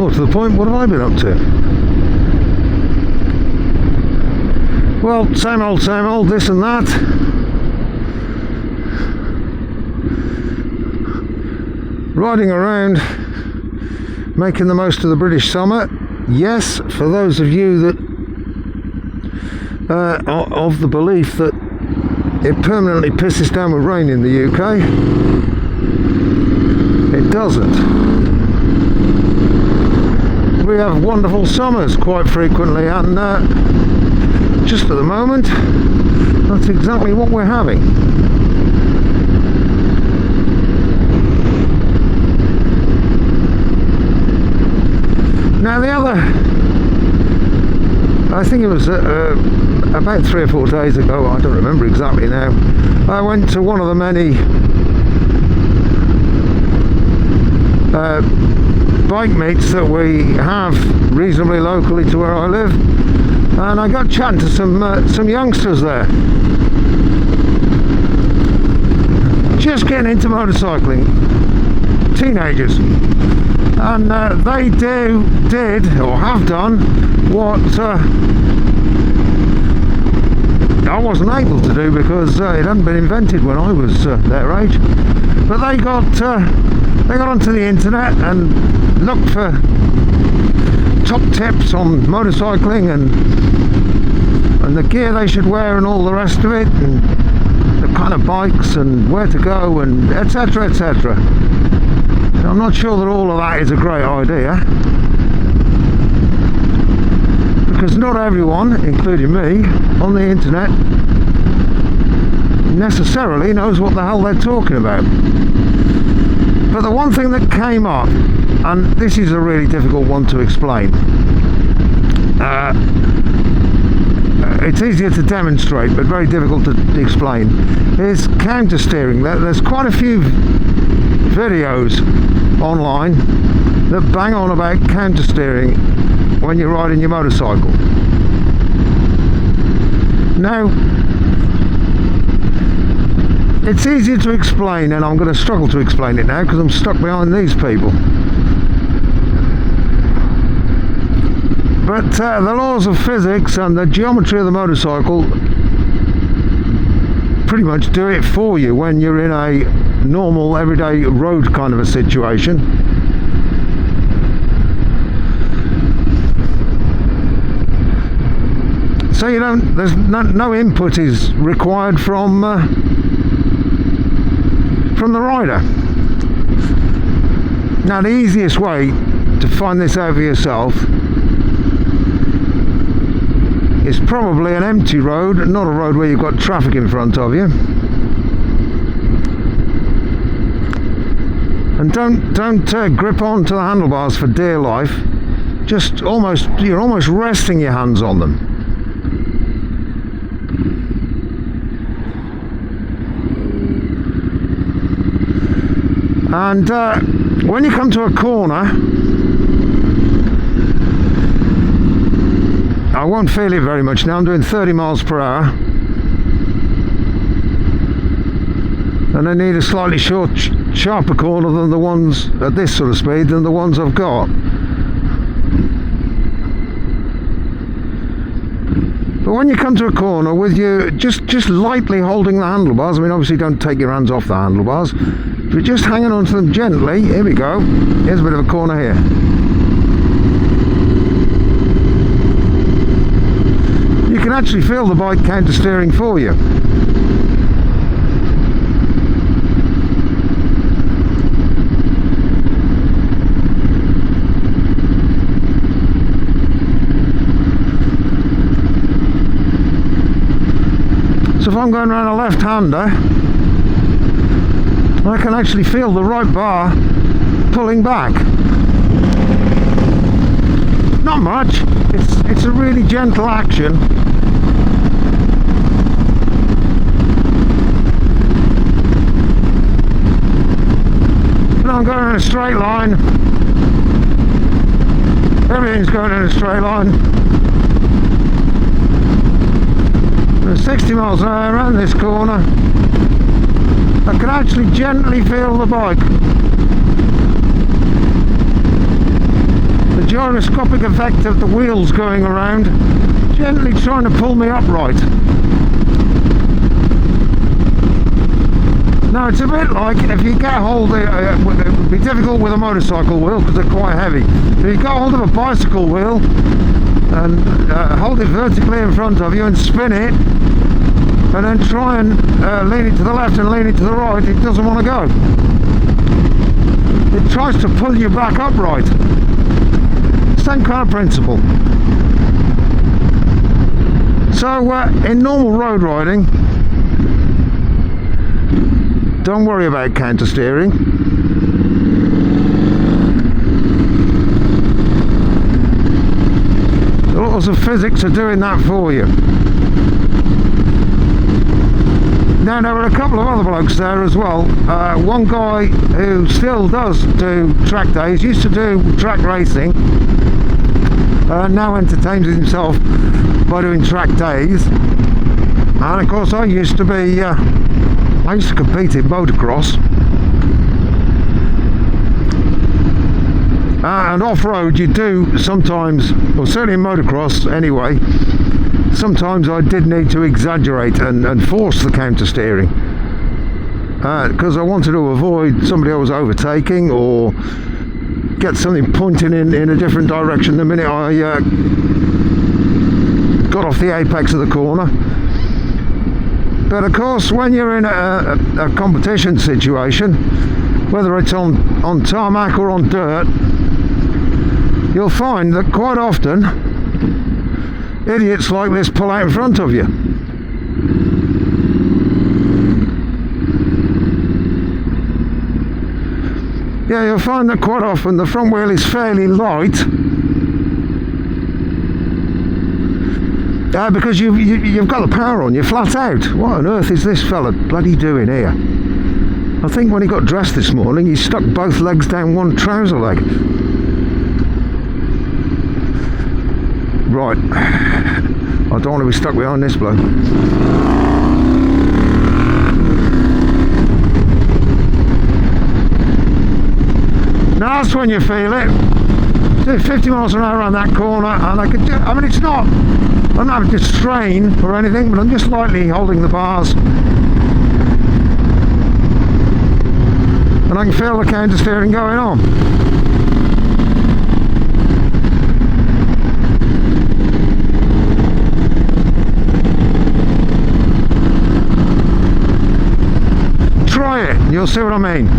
More to the point, what have I been up to? Well, same old, this and that. Riding around, making the most of the British summer. Yes, for those of you that of the belief that it permanently pisses down with rain in the UK, it doesn't. We have wonderful summers quite frequently, and just at the moment, that's exactly what we're having. Now the other, I think it was about 3 or 4 days ago, I don't remember exactly now, I went to one of the many bike meets that we have reasonably locally to where I live, and I got chatting to some youngsters there, just getting into motorcycling, teenagers, and they did or have done what I wasn't able to do because it hadn't been invented when I was their age. But they got onto the internet and looked for top tips on motorcycling and the gear they should wear and all the rest of it, and the kind of bikes and where to go and etc, etc. I'm not sure that all of that is a great idea, because not everyone, including me, on the internet necessarily knows what the hell they're talking about. But the one thing that came up, and this is a really difficult one to explain, it's easier to demonstrate but very difficult to explain, is counter steering. There's quite a few videos online that bang on about counter steering when you're riding your motorcycle. Now, it's easier to explain, and I'm going to struggle to explain it now because I'm stuck behind these people. But the laws of physics and the geometry of the motorcycle pretty much do it for you when you're in a normal everyday road kind of a situation. So you don't, there's no input is required from the rider. Now the easiest way to find this out for yourself is probably an empty road, not a road where you've got traffic in front of you. And don't grip onto the handlebars for dear life. Just you're almost resting your hands on them. And when you come to a corner, I won't feel it very much now. I'm doing 30 miles per hour, and I need a slightly sharper corner than the ones at this sort of speed than the ones I've got. But when you come to a corner with you just lightly holding the handlebars, I mean obviously don't take your hands off the handlebars, if you're just hanging onto them gently, here we go, here's a bit of a corner here. You can actually feel the bike counter steering for you. So if I'm going around a left-hander, I can actually feel the right bar pulling back. Not much, it's a really gentle action. But I'm going in a straight line. Everything's going in a straight line. 60 miles an hour around this corner. I can actually gently feel the bike. The gyroscopic effect of the wheels going around, gently trying to pull me upright. Now it's a bit like if you get hold of, it would be difficult with a motorcycle wheel because they're quite heavy. If you get hold of a bicycle wheel and hold it vertically in front of you and spin it, and then try and lean it to the left and lean it to the right, it doesn't want to go. It tries to pull you back upright. Same kind of principle. So in normal road riding, don't worry about counter steering. The laws of physics are doing that for you. Now there were a couple of other blokes there as well. One guy who still does do track days, used to do track racing, now entertains himself by doing track days. And of course I used to compete in motocross. And off-road you do sometimes, well certainly in motocross anyway, sometimes I did need to exaggerate and force the counter steering because I wanted to avoid somebody I was overtaking or get something pointing in a different direction the minute I got off the apex of the corner. But of course when you're in a competition situation, whether it's on tarmac or on dirt, you'll find that quite often idiots like this pull out in front of you. Yeah, you'll find that quite often the front wheel is fairly light because you've got the power on, you're flat out. What on earth is this fella bloody doing here? I think when he got dressed this morning he stuck both legs down one trouser leg. Right, I don't want to be stuck behind this bloke. Now that's when you feel it. Do 50 miles an hour around that corner, and I mean it's not, I'm not having to strain or anything, but I'm just lightly holding the bars. And I can feel the counter steering going on. Try it, you'll see what I mean.